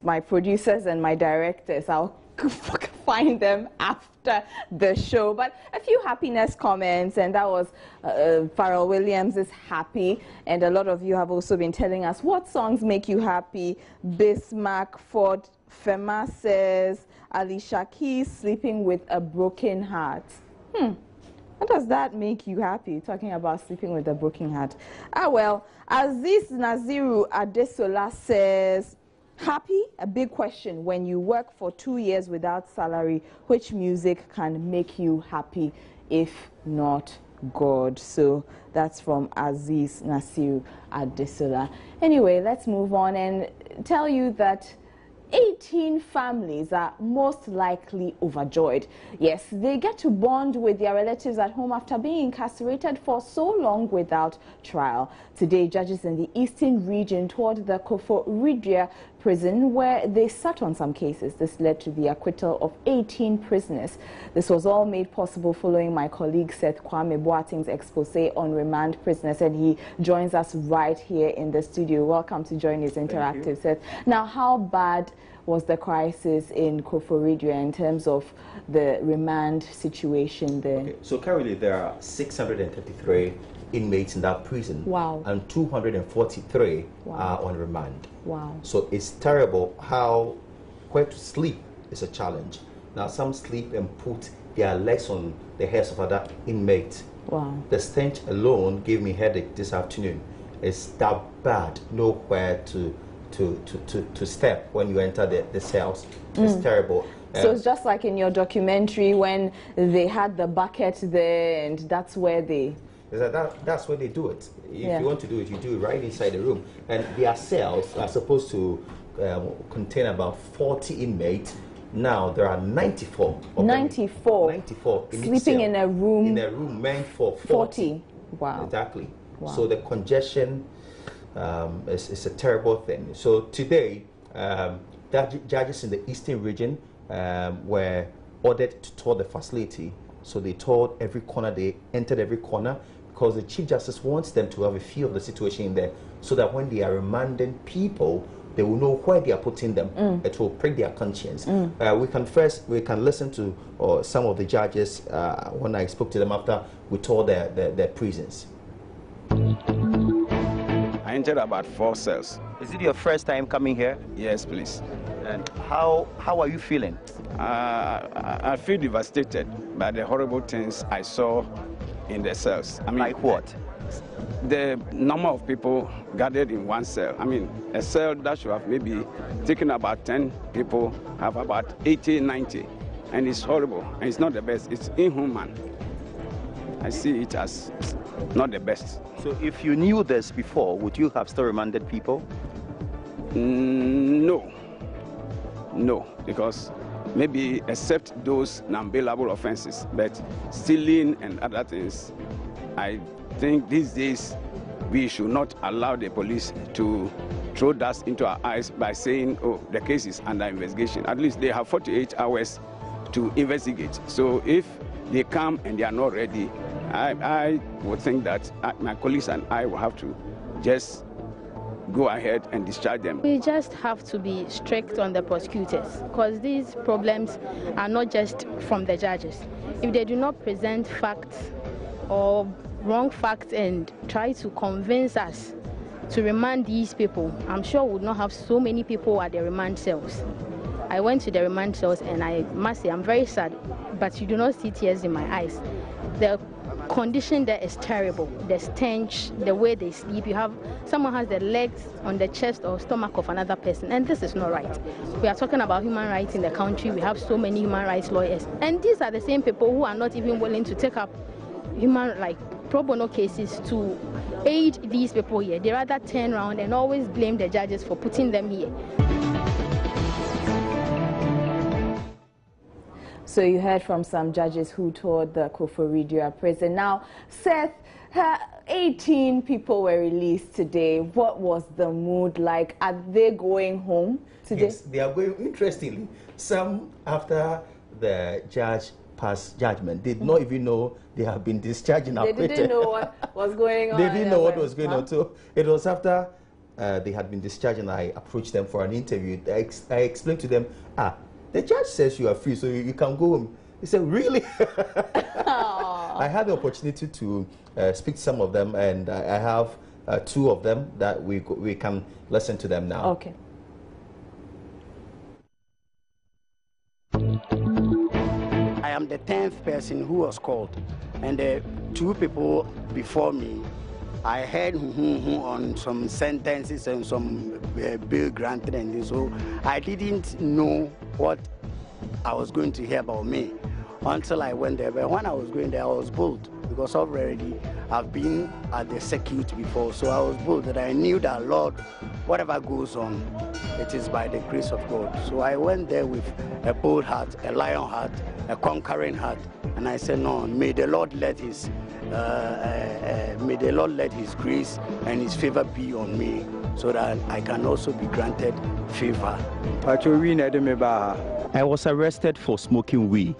my producers and my directors. I'll find them after the show. But a few happiness comments, and that was Pharrell Williams is happy, and a lot of you have also been telling us what songs make you happy. Bismarck Ford Fema says Alicia Keys, Sleeping with a Broken Heart. How does that make you happy, talking about sleeping with a broken heart? Ah, well, Aziz Naziru Adesola says, happy? A big question. When you work for 2 years without salary, which music can make you happy, if not God? So that's from Aziz Naziru Adesola. Anyway, let's move on and tell you that 18 families are most likely overjoyed. Yes, they get to bond with their relatives at home after being incarcerated for so long without trial. Today, judges in the eastern region toured the Koforidua prison where they sat on some cases. This led to the acquittal of 18 prisoners. This was all made possible following my colleague Seth Kwame Boateng's expose on remand prisoners, and he joins us right here in the studio. Welcome to Join News Interactive, Seth. Now, how bad was the crisis in Koforidua in terms of the remand situation there? Okay, so currently there are 633 inmates in that prison. Wow. And 243 wow. are on remand. Wow. So it's terrible how where to sleep is a challenge. Now some sleep and put their legs on the heads of other inmates. Wow. The stench alone gave me headache this afternoon. It's that bad. Nowhere to step when you enter the cells. It's terrible. So it's just like in your documentary when they had the bucket there, and that's where they... That's where they do it. If you want to do it, you do it right inside the room. And their cells are supposed to contain about 40 inmates. Now there are 94. 94? 94 in sleeping in a room. In a room meant for 40. Wow. Exactly. Wow. So the congestion is a terrible thing. So today, judges in the eastern region were ordered to tour the facility. So they toured every corner, they entered every corner, because the Chief Justice wants them to have a feel of the situation in there, so that when they are remanding people, they will know where they are putting them. It will prick their conscience. We can listen to some of the judges when I spoke to them after we toured their prisons. I entered about 4 cells. Is it your first time coming here? Yes, please. And how are you feeling? I feel devastated by the horrible things I saw in the cells. I mean, like what? The number of people gathered in one cell. I mean, a cell that should have maybe taken about 10 people have about 80, 90. And it's horrible. And it's not the best. It's inhuman. I see it as not the best. So if you knew this before, would you have still remanded people? No. No, because maybe except those non-bailable offenses, but stealing and other things, I think these days we should not allow the police to throw dust into our eyes by saying, oh, the case is under investigation. At least they have 48 hours to investigate. So if they come and they are not ready, I would think that my colleagues and I will have to just go ahead and discharge them. We just have to be strict on the prosecutors, because these problems are not just from the judges. If they do not present facts or wrong facts and try to convince us to remand these people, I'm sure we would not have so many people at the remand cells. I went to the remand cells and I must say I'm very sad, but you do not see tears in my eyes. The condition there is terrible. The stench, the way they sleep. You have someone has the legs on the chest or stomach of another person, and this is not right. We are talking about human rights in the country. We have so many human rights lawyers, and these are the same people who are not even willing to take up pro bono cases to aid these people here. They rather turn around and always blame the judges for putting them here. So you heard from some judges who toured the Koforidua prison. Now, Seth, 18 people were released today. What was the mood like? Are they going home today? Yes, they are going. Interestingly, some after the judge passed judgment did not even know they have been discharged and acquitted. They didn't know what was going on. They didn't know what was going on. So it was after they had been discharged and I approached them for an interview, I explained to them, the judge says you are free, so you can go home. They said, really? I had the opportunity to speak to some of them, and I have two of them that we can listen to them now. Okay. I am the 10th person who was called, and the two people before me, I heard on some sentences and some bill granted, and so I didn't know what I was going to hear about me until I went there. But when I was going there, I was bold because already I've been at the circuit before, so I was bold that I knew that, Lord, whatever goes on, it is by the grace of God. So I went there with a bold heart, a lion heart, a conquering heart, and I said, no, may the Lord let his grace and his favor be on me, so that I can also be granted favor. I was arrested for smoking weed.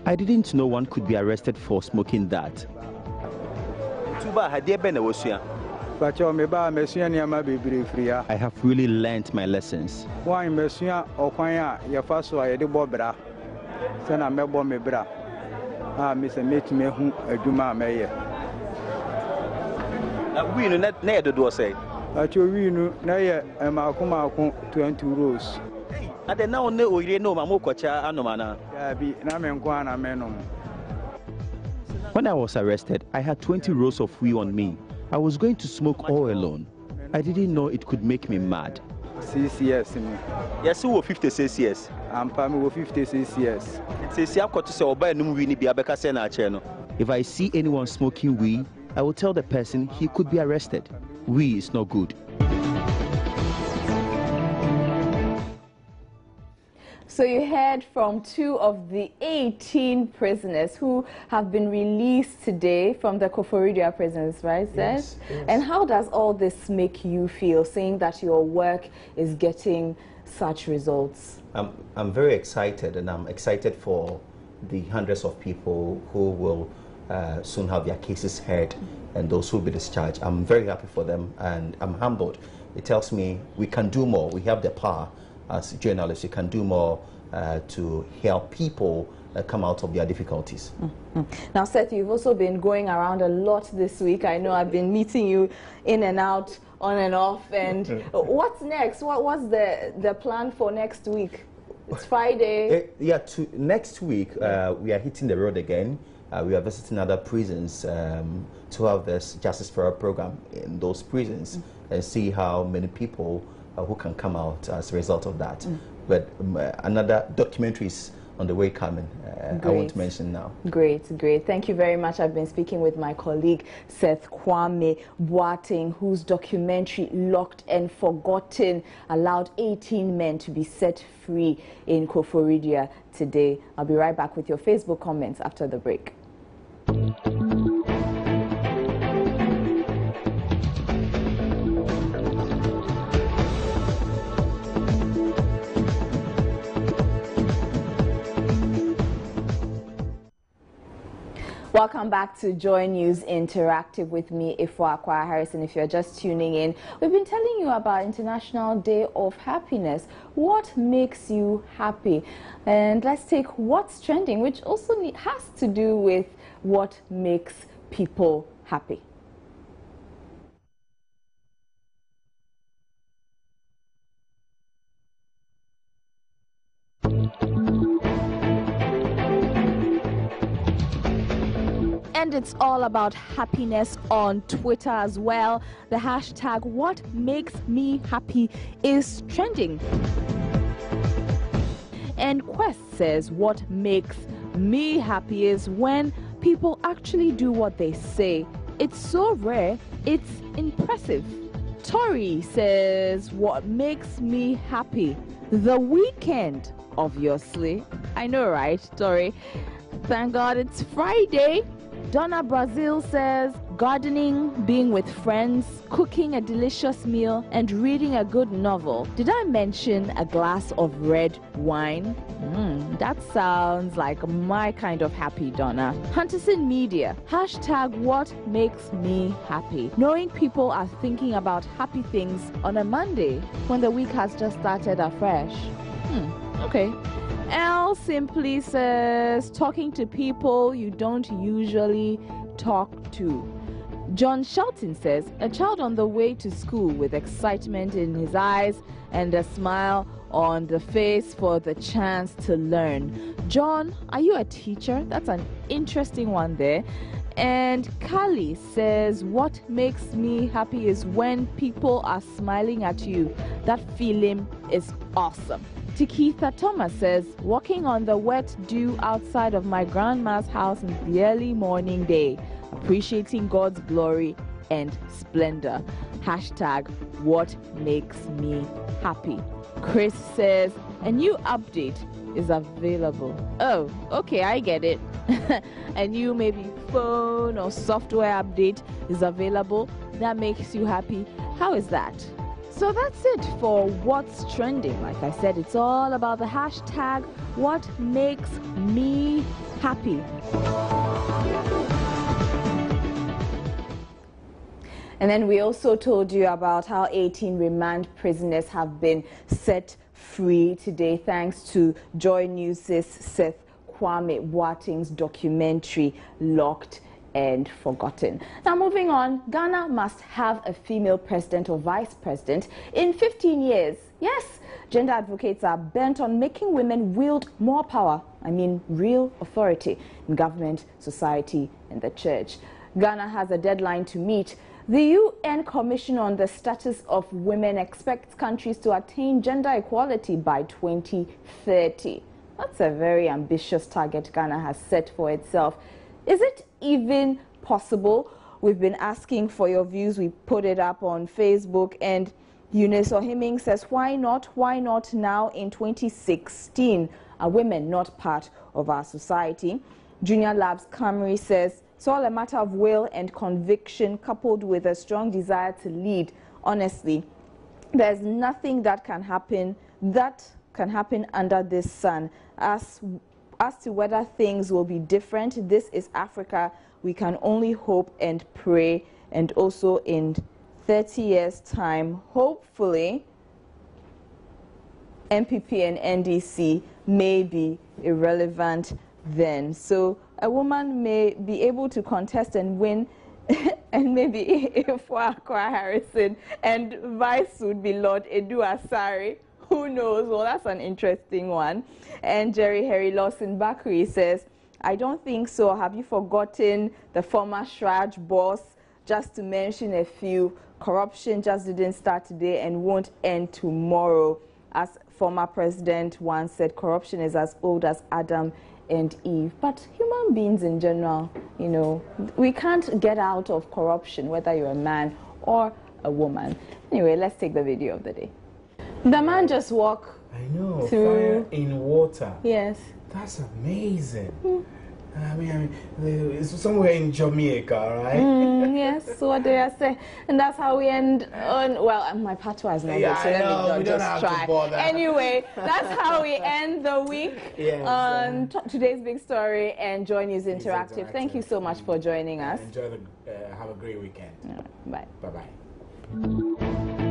I didn't know one could be arrested for smoking that. I have really learnt my lessons. When I was arrested, I had 20 rolls of weed on me. I was going to smoke all alone. I didn't know it could make me mad. 6 years. Yes, who were 56 years? I'm probably 56 years. If I see anyone smoking weed, I will tell the person he could be arrested. Weed is not good. So you heard from 2 of the 18 prisoners who have been released today from the Koforidua prisons, right, Seth? Yes. And how does all this make you feel, seeing that your work is getting such results? I'm very excited, and I'm excited for the hundreds of people who will soon have their cases heard and those who will be discharged. I'm very happy for them, and I'm humbled. It tells me we can do more. We have the power. As journalists, you can do more to help people come out of their difficulties. Now, Seth, you've also been going around a lot this week. I know I've been meeting you in and out, on and off. And what's next? What's the plan for next week? It's Friday. Next week, we are hitting the road again. We are visiting other prisons to have this Justice for All program in those prisons and see how many people who can come out as a result of that. But another documentary is on the way coming. I won't mention now. Great. Thank you very much. I've been speaking with my colleague Seth Kwame Boateng, whose documentary Locked and Forgotten allowed 18 men to be set free in Koforidua today. I'll be right back with your Facebook comments after the break. Welcome back to Joy News Interactive with me, Ifwa Akwa Harrison. If you're just tuning in, we've been telling you about International Day of Happiness. What makes you happy? And let's take what's trending, which also has to do with what makes people happy. And it's all about happiness on Twitter as well. The hashtag what makes me happy is trending. And Quest says what makes me happy is when people actually do what they say. It's so rare, it's impressive. Tori says what makes me happy? The weekend, obviously. I know, right, Tori? Thank God it's Friday. Donna Brazil says gardening, being with friends, cooking a delicious meal, and reading a good novel. Did I mention a glass of red wine? That sounds like my kind of happy, Donna. Hunterson Media, hashtag what makes me happy. Knowing people are thinking about happy things on a Monday when the week has just started afresh. Okay. L simply says, talking to people you don't usually talk to. John Shelton says, a child on the way to school with excitement in his eyes and a smile on the face for the chance to learn. John, are you a teacher? That's an interesting one there. And Kali says, what makes me happy is when people are smiling at you. That feeling is awesome. Tikitha Thomas says, walking on the wet dew outside of my grandma's house in the early morning day, appreciating God's glory and splendor. Hashtag what makes me happy. Chris says, a new update is available. Oh, okay, I get it. A new maybe phone or software update is available. That makes you happy. How is that? So that's it for what's trending. Like I said, it's all about the hashtag what makes me happy. And then we also told you about how 18 remand prisoners have been set free today thanks to Joy News' Seth Kwame Boateng's documentary Locked and Forgotten. Now moving on, Ghana must have a female president or vice president in 15 years. Yes, gender advocates are bent on making women wield more power, real authority in government, society and the church. Ghana has a deadline to meet. The UN Commission on the Status of Women expects countries to attain gender equality by 2030. That's a very ambitious target Ghana has set for itself. Is it even possible? We've been asking for your views. We put it up on Facebook, and Eunice Ohiming says, why not? Why not now in 2016? Are women not part of our society? Junior Labs Camry says, it's all a matter of will and conviction coupled with a strong desire to lead. Honestly, there's nothing that can happen under this sun. As to whether things will be different, this is Africa. We can only hope and pray. And also in 30 years' time, hopefully, MPP and NDC may be irrelevant then. So a woman may be able to contest and win, and maybe if Wakwa Harrison and vice would be Lord Edu Asare. Who knows? Well, that's an interesting one. And Jerry Harry Lawson Bakri says, I don't think so. Have you forgotten the former Shraj boss? Just to mention a few, corruption just didn't start today and won't end tomorrow. As former president once said, corruption is as old as Adam and Eve. But human beings in general, we can't get out of corruption, whether you're a man or a woman. Anyway, let's take the video of the day. The man just walked through fire in water. Yes. That's amazing. It's somewhere in Jamaica, right? Yes, what do I say? And that's how we end on, well, my patois is not good, so let me not just try. Anyway, that's how we end the week on today's big story and Joy News Interactive. Thank you so much for joining us. Enjoy have a great weekend. Bye. Bye-bye.